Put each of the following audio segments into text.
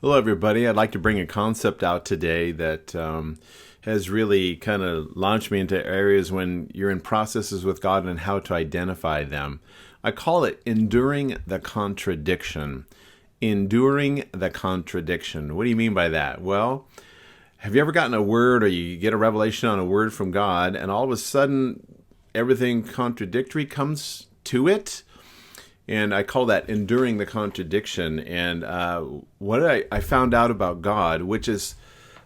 Hello, everybody. I'd like to bring a concept out today that has really kind of launched me into areas when you're in processes with God and how to identify them. I call it enduring the contradiction. Enduring the contradiction. What do you mean by that? Well, have you ever gotten a word or you get a revelation on a word from God and all of a sudden everything contradictory comes to it? And I call that enduring the contradiction. And what I found out about God, which is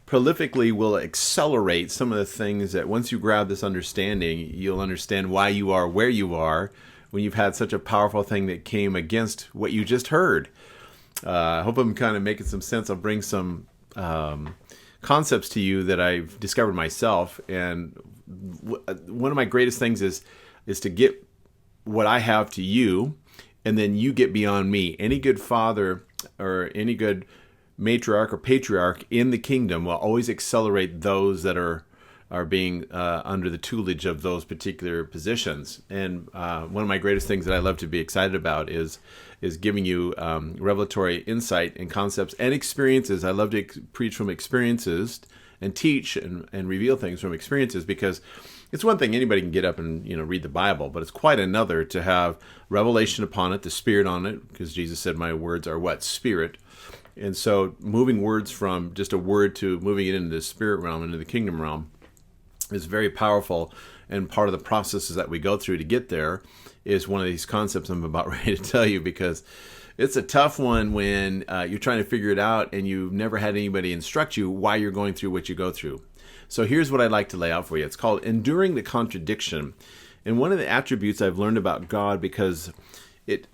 prolifically will accelerate some of the things that once you grab this understanding, you'll understand why you are where you are when you've had such a powerful thing that came against what you just heard. I hope I'm kind of making some sense. I'll bring some concepts to you that I've discovered myself. And one of my greatest things is to get what I have to you, and then you get beyond me. Any good father or any good matriarch or patriarch in the kingdom will always accelerate those that are being under the tutelage of those particular positions. And one of my greatest things that I love to be excited about is giving you revelatory insight and concepts and experiences. I love to preach from experiences and teach and reveal things from experiences, because it's one thing anybody can get up and read the Bible, but it's quite another to have revelation upon it, the Spirit on it, because Jesus said, "My words are what? Spirit." And so moving words from just a word to moving it into the spirit realm, into the kingdom realm, is very powerful. And part of the processes that we go through to get there is one of these concepts I'm about ready to tell you, because it's a tough one when you're trying to figure it out and you've never had anybody instruct you why you're going through what you go through. So here's what I'd like to lay out for you. It's called enduring the contradiction. And one of the attributes I've learned about God, because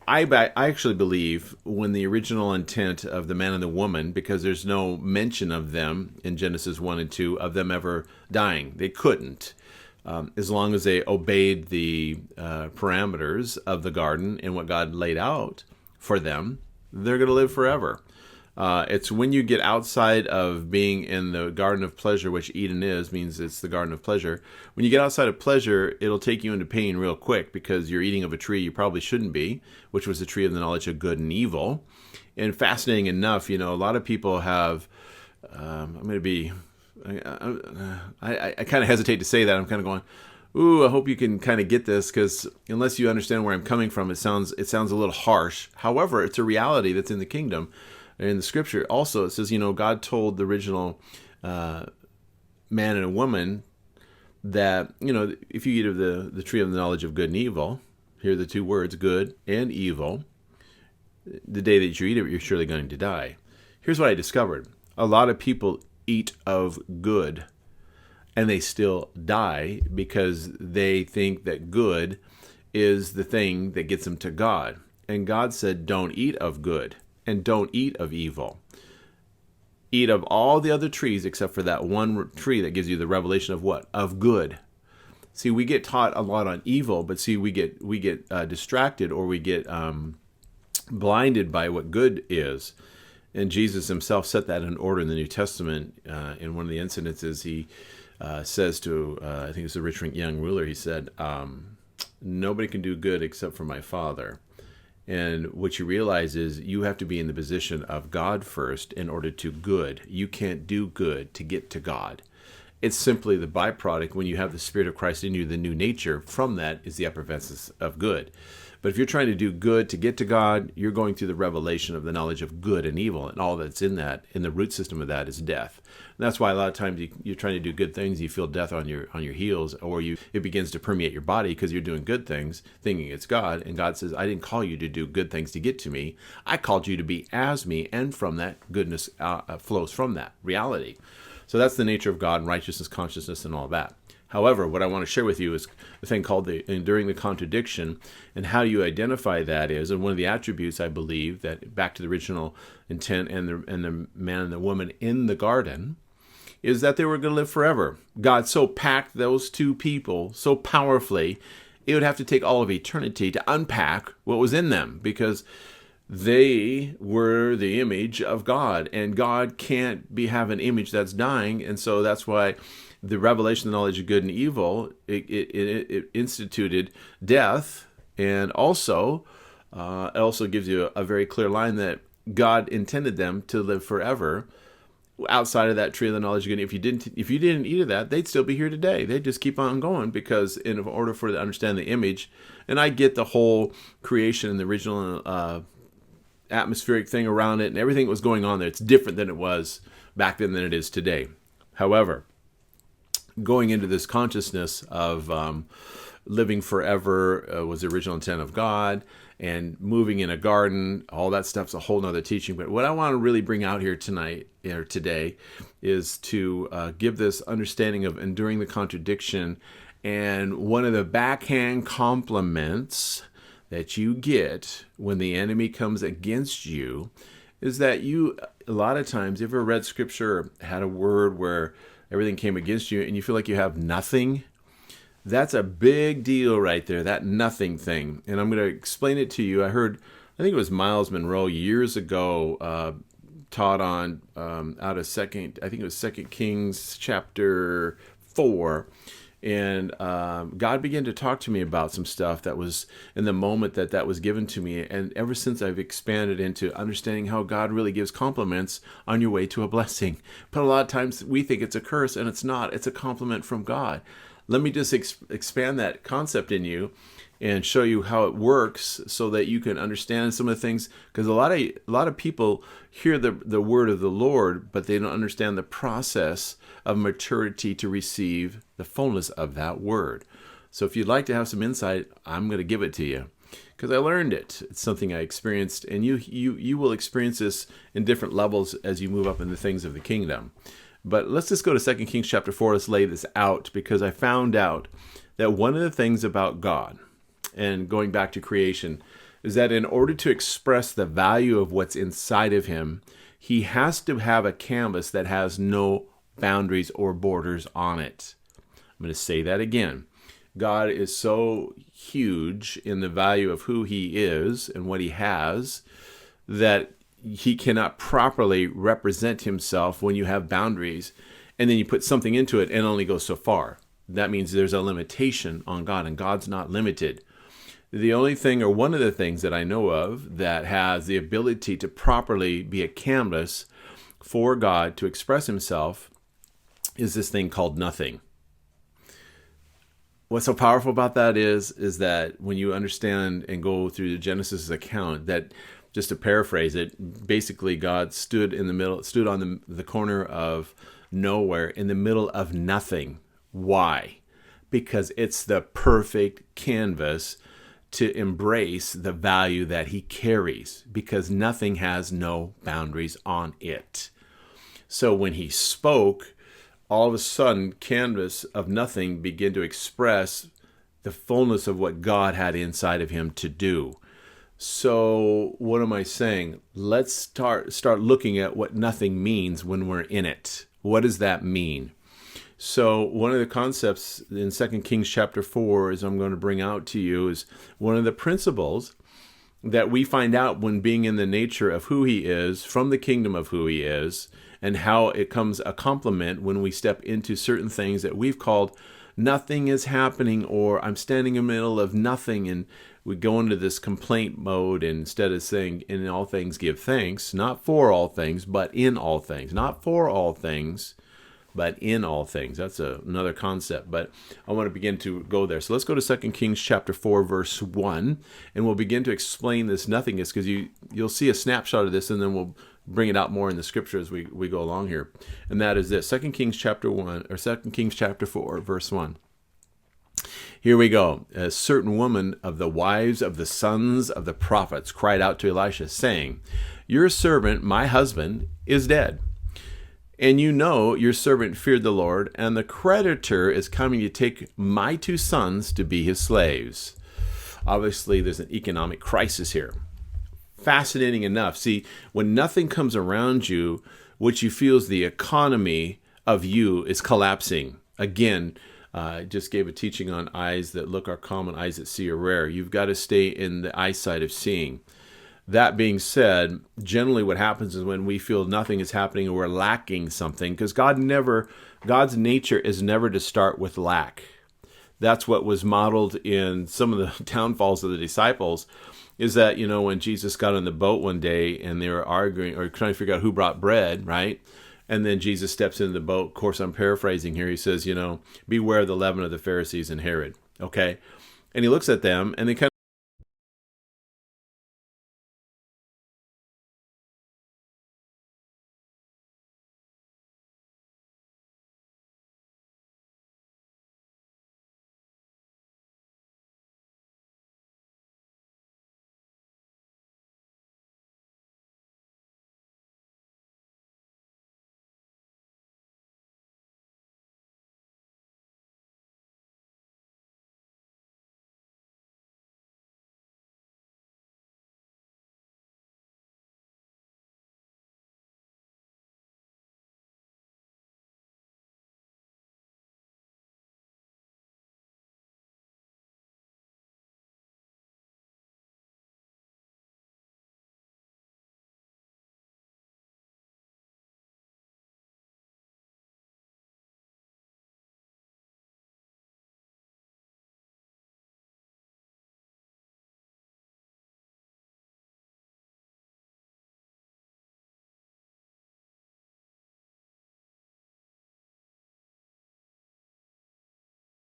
I actually believe when the original intent of the man and the woman, because there's no mention of them in Genesis 1 and 2 of them ever dying. They couldn't. As long as they obeyed the parameters of the garden and what God laid out for them, they're going to live forever. It's when you get outside of being in the garden of pleasure, which Eden means it's the garden of pleasure. When you get outside of pleasure, it'll take you into pain real quick, because you're eating of a tree you probably shouldn't be, which was the tree of the knowledge of good and evil. And fascinating enough, a lot of people have, I kind of hesitate to say that. I'm kind of going, ooh, I hope you can kind of get this, because unless you understand where I'm coming from, it sounds a little harsh. However, it's a reality that's in the kingdom. In the scripture also, it says, God told the original man and a woman that, if you eat of the tree of the knowledge of good and evil, here are the two words, good and evil, the day that you eat it, you're surely going to die. Here's what I discovered. A lot of people eat of good and they still die because they think that good is the thing that gets them to God. And God said, don't eat of good. And don't eat of evil. Eat of all the other trees except for that one tree that gives you the revelation of what? Of good. See, we get taught a lot on evil, but see, we get distracted, or we get blinded by what good is. And Jesus himself set that in order in the New Testament. In one of the incidences, he says to, I think it's the rich young ruler, he said, nobody can do good except for my Father. And what you realize is you have to be in the position of God first in order to good. You can't do good to get to God. It's simply the byproduct. When you have the Spirit of Christ in you, the new nature, from that is the effervescence of good. But if you're trying to do good to get to God, you're going through the revelation of the knowledge of good and evil, and all that's in that, and the root system of that is death. And that's why a lot of times you're trying to do good things, you feel death on your heels, or it begins to permeate your body because you're doing good things, thinking it's God. And God says, I didn't call you to do good things to get to me. I called you to be as me, and from that, goodness flows from that reality. So that's the nature of God and righteousness, consciousness, and all that. However, what I want to share with you is a thing called the enduring the contradiction, and how you identify that is, and one of the attributes I believe that, back to the original intent and the man and the woman in the garden, is that they were going to live forever. God so packed those two people so powerfully, it would have to take all of eternity to unpack what was in them, because they were the image of God, and God can't have an image that's dying. And so that's why the revelation of the knowledge of good and evil, it instituted death, and also it also gives you a very clear line that God intended them to live forever outside of that tree of the knowledge of good. If you didn't eat of that, they'd still be here today. They'd just keep on going, because in order for them to understand the image, and I get the whole creation and the original atmospheric thing around it and everything that was going on there. It's different than it was back then than it is today. However, going into this consciousness of living forever was the original intent of God, and moving in a garden, all that stuff's a whole nother teaching. But what I want to really bring out here tonight or today is to give this understanding of enduring the contradiction. And one of the backhand compliments that you get when the enemy comes against you is that you, a lot of times, you ever read scripture or had a word where everything came against you and you feel like you have nothing? That's a big deal right there, that nothing thing. And I'm going to explain it to you. I think it was Miles Monroe years ago, taught on out of I think it was 2 Kings chapter 4. And God began to talk to me about some stuff that was in the moment that was given to me. And ever since, I've expanded into understanding how God really gives compliments on your way to a blessing. But a lot of times we think it's a curse, and it's not. It's a compliment from God. Let me just expand that concept in you and show you how it works so that you can understand some of the things. Because a lot of people hear the word of the Lord, but they don't understand the process of maturity to receive the fullness of that word. So if you'd like to have some insight, I'm going to give it to you, because I learned it. It's something I experienced, and you will experience this in different levels as you move up in the things of the kingdom. But let's just go to 2 Kings chapter 4. Let's lay this out, because I found out that one of the things about God, and going back to creation, is that in order to express the value of what's inside of him, he has to have a canvas that has no boundaries or borders on it. I'm going to say that again. God is so huge in the value of who he is and what he has that he cannot properly represent himself when you have boundaries, and then you put something into it and only goes so far. That means there's a limitation on God, and God's not limited. The only thing, or one of the things that I know of that has the ability to properly be a canvas for God to express himself, is this thing called nothing. What's so powerful about that is that when you understand and go through the Genesis account, that, just to paraphrase it, basically God stood on the corner of nowhere, in the middle of nothing. Why? Because it's the perfect canvas to embrace the value that he carries, because nothing has no boundaries on it. So when he spoke, all of a sudden, canvas of nothing began to express the fullness of what God had inside of him to do. So what am I saying? Let's start looking at what nothing means when we're in it. What does that mean? So one of the concepts in 2 Kings chapter 4, as I'm going to bring out to you, is one of the principles that we find out when being in the nature of who he is, from the kingdom of who he is, and how it comes a complement when we step into certain things that we've called nothing is happening, or I'm standing in the middle of nothing, and we go into this complaint mode, and instead of saying in all things give thanks, not for all things, but in all things. Not for all things, but in all things. That's another concept, but I want to begin to go there. So let's go to 2 Kings chapter 4, verse 1, and we'll begin to explain this nothingness, because you'll see a snapshot of this, and then we'll bring it out more in the scripture as we go along here. And that is this, 2 Kings chapter 4, verse 1. Here we go. A certain woman of the wives of the sons of the prophets cried out to Elisha, saying, "Your servant, my husband, is dead. And you know your servant feared the Lord, and the creditor is coming to take my 2 sons to be his slaves." Obviously, there's an economic crisis here. Fascinating enough. See, when nothing comes around you, what you feel is the economy of you is collapsing. Again, I just gave a teaching on eyes that look are common, eyes that see are rare. You've got to stay in the eyesight of seeing. That being said, generally what happens is when we feel nothing is happening or we're lacking something, because God's nature is never to start with lack. That's what was modeled in some of the downfalls of the disciples, is that, when Jesus got on the boat one day and they were arguing or trying to figure out who brought bread, right? And then Jesus steps into the boat. Of course, I'm paraphrasing here. He says, beware of the leaven of the Pharisees and Herod. Okay. And he looks at them and they kind